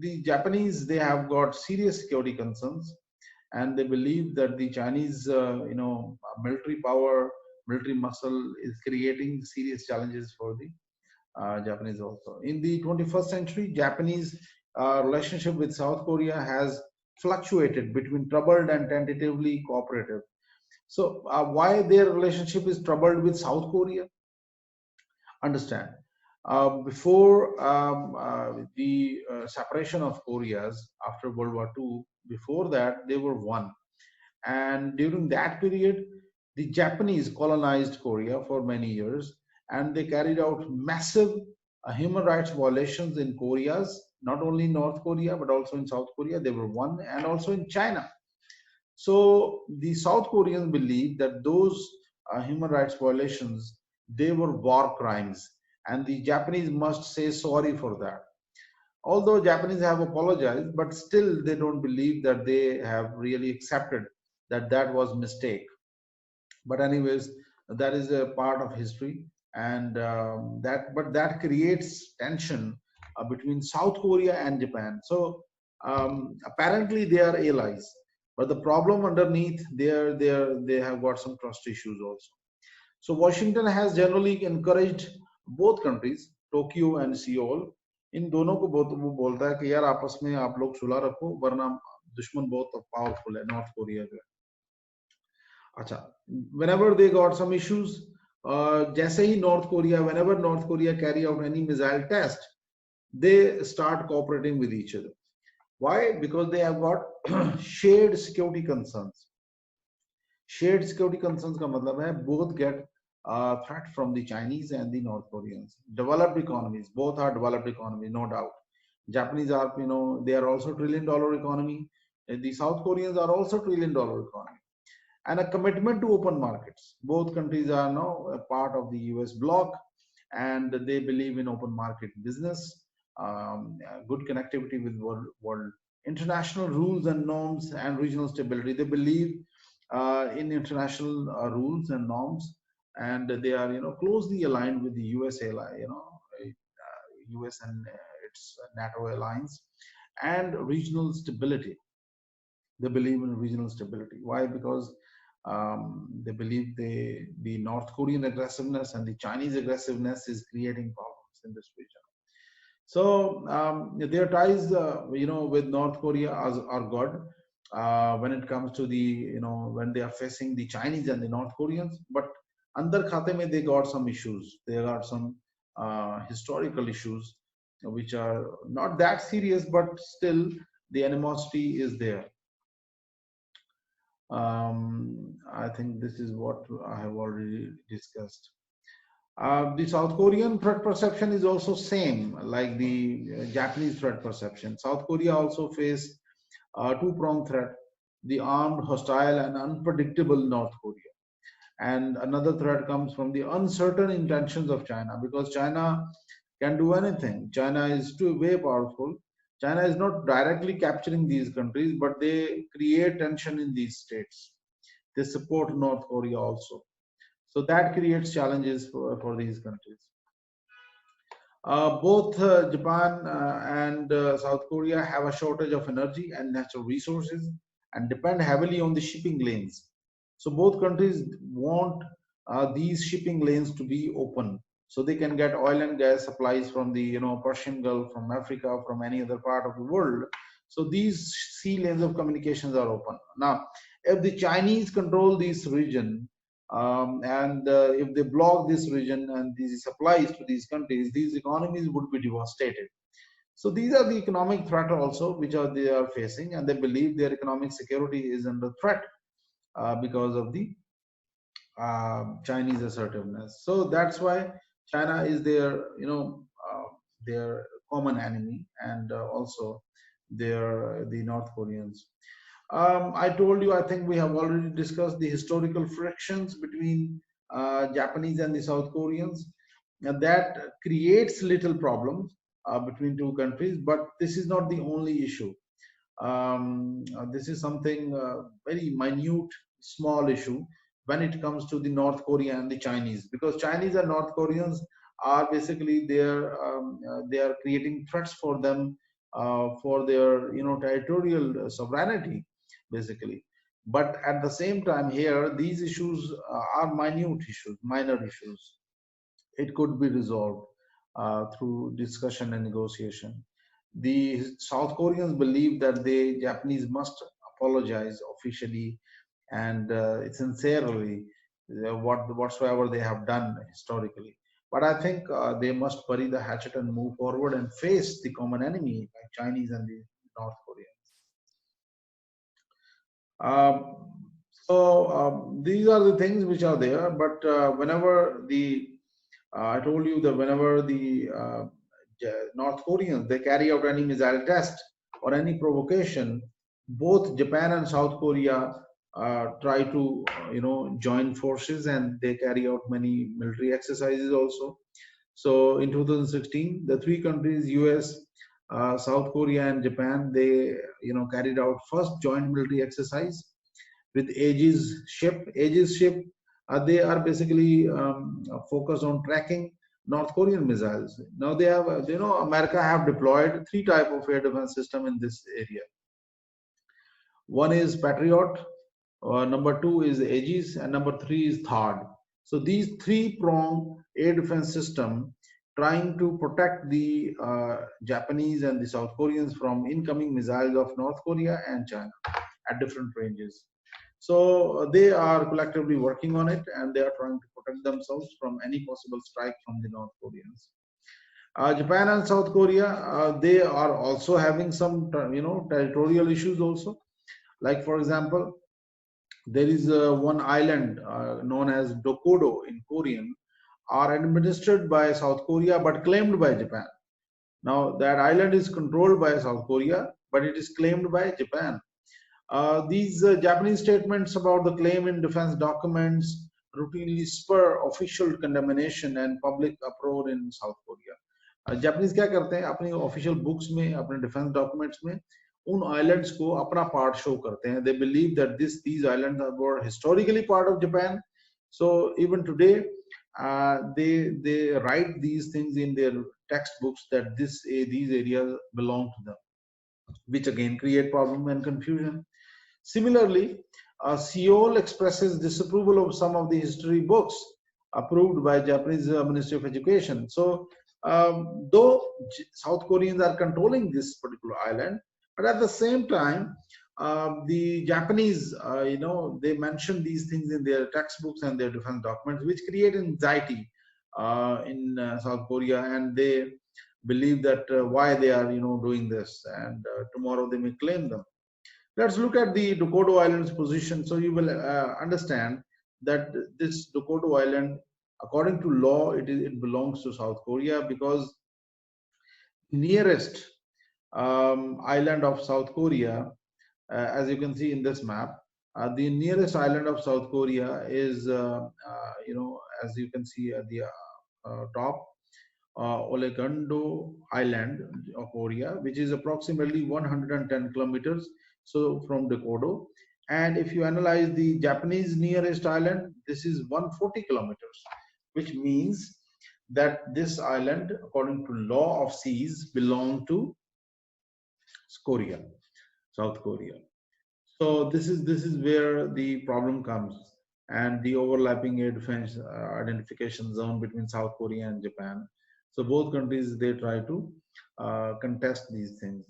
the Japanese, they have got serious security concerns, and they believe that the Chinese, military power, military muscle is creating serious challenges for the Japanese also. In the 21st century, Japanese relationship with South Korea has fluctuated between troubled and tentatively cooperative. So, why their relationship is troubled with South Korea? Understand. Before the separation of Koreas after World War II, before that they were one, and during that period, the Japanese colonized Korea for many years, and they carried out massive human rights violations in Koreas, not only in North Korea but also in South Korea. They were one, and also in China. So the South Koreans believe that those human rights violations, they were war crimes, and the Japanese must say sorry for that. Although Japanese have apologized, but still they don't believe that they have really accepted that that was mistake. But anyways, that is a part of history, and that creates tension between South Korea and Japan. So apparently they are allies, but the problem underneath, they have got some trust issues also. So Washington has generally encouraged both countries, Tokyo and Seoul, इन दोनों को बहुत वो बोलता है कि यार आपस में आप लोग सुलह रखो, वरना दुश्मन बहुत पावरफुल है नॉर्थ कोरिया जो है. अच्छा, whenever they got some issues, जैसे ही North Korea, whenever North Korea carry out any missile test, they start cooperating with each other. Why? Because they have got shared security concerns. Shared security concerns का मतलब है both get threat from the Chinese and the North Koreans. Developed economies, both are developed economies, no doubt. Japanese are, they are also $1 trillion economy. The South Koreans are also $1 trillion economy. And a commitment to open markets. Both countries are now a part of the US bloc, and they believe in open market business, good connectivity with world, international rules and norms, and regional stability. They believe in international rules and norms, and they are closely aligned with the US ally, US and its NATO alliance, and regional stability. They believe in regional stability. Why? Because they believe the North Korean aggressiveness and the Chinese aggressiveness is creating problems in this region. So their ties, with North Korea are good when it comes to the, when they are facing the Chinese and the North Koreans. But andar khate mein they got some issues. They got some historical issues which are not that serious, but still the animosity is there. I think this is what I have already discussed. The South Korean threat perception is also same like the Japanese threat perception. South Korea also face two-pronged threat: the armed, hostile, and unpredictable North Korea. And another threat comes from the uncertain intentions of China, because China can do anything. China is too way powerful. China is not directly capturing these countries, but they create tension in these states. They support North Korea also. So that creates challenges for these countries. Both Japan and South Korea have a shortage of energy and natural resources and depend heavily on the shipping lanes. So both countries want these shipping lanes to be open, so they can get oil and gas supplies from the Persian Gulf, from Africa, from any other part of the world. So these sea lanes of communications are open. Now, if the Chinese control this region, and if they block this region and these supplies to these countries, these economies would be devastated. So these are the economic threat also which they are facing, and they believe their economic security is under threat because of the Chinese assertiveness. So that's why China is their common enemy, and also the North Koreans. I told you, I think we have already discussed the historical frictions between Japanese and the South Koreans, and that creates little problems between two countries. But this is not the only issue. This is something very minute, small issue when it comes to the North Korea and the Chinese, because Chinese and North Koreans are basically they are creating threats for them for their territorial sovereignty, basically. But at the same time, here these issues are minute issues, minor issues. It could be resolved through discussion and negotiation. The South Koreans believe that the Japanese must apologize officially and sincerely whatsoever they have done historically. But I think they must bury the hatchet and move forward and face the common enemy like Chinese and the North Koreans. These are the things which are there. But whenever the I told you that whenever the North Koreans they carry out any missile test or any provocation, both Japan and South Korea try to join forces, and they carry out many military exercises also. So in 2016, the three countries US, South Korea, and Japan they carried out first joint military exercise with Aegis ship. Aegis ship, they are basically focused on tracking North Korean missiles. Now they have, America have deployed three type of air defense system in this area. One is Patriot, number two is Aegis, and number three is THAAD. So these three-prong air defense system trying to protect the Japanese and the South Koreans from incoming missiles of North Korea and China at different ranges. So they are collectively working on it, and they are trying to protect themselves from any possible strike from the North Koreans. Japan and South Korea, they are also having some, territorial issues also. Like for example, there is one island known as Dokdo in Korean, are administered by South Korea but claimed by Japan. Now that island is controlled by South Korea, but it is claimed by Japan. These Japanese statements about the claim in defense documents routinely spur official condemnation and public uproar in South Korea. Japanese क्या करते हैं अपनी official books में अपने defence documents में उन islands को अपना पार्ट शो करते हैं. They believe that these islands were historically part of Japan. So even today they write these things in their textbooks that these areas belong to them, which again create problem and confusion. Similarly, Seoul expresses disapproval of some of the history books approved by Japanese Ministry of Education. So though South Koreans are controlling this particular island, but at the same time, the Japanese, they mention these things in their textbooks and their defense documents, which create anxiety in South Korea, and they believe that why they are, doing this, and tomorrow they may claim them. Let's look at the Dokdo Island's position. So you will understand that this Dokdo Island, according to law, it belongs to South Korea, because nearest island of South Korea, as you can see in this map, the nearest island of South Korea is, as you can see at the top, Olegundo Island of Korea, which is approximately 110 kilometers from Dokdo. And if you analyze the Japanese nearest island, this is 140 kilometers, which means that this island, according to law of seas, belong to Korea, South Korea. So this is where the problem comes, and the overlapping air defense identification zone between South Korea and Japan. So both countries, they try to contest these things.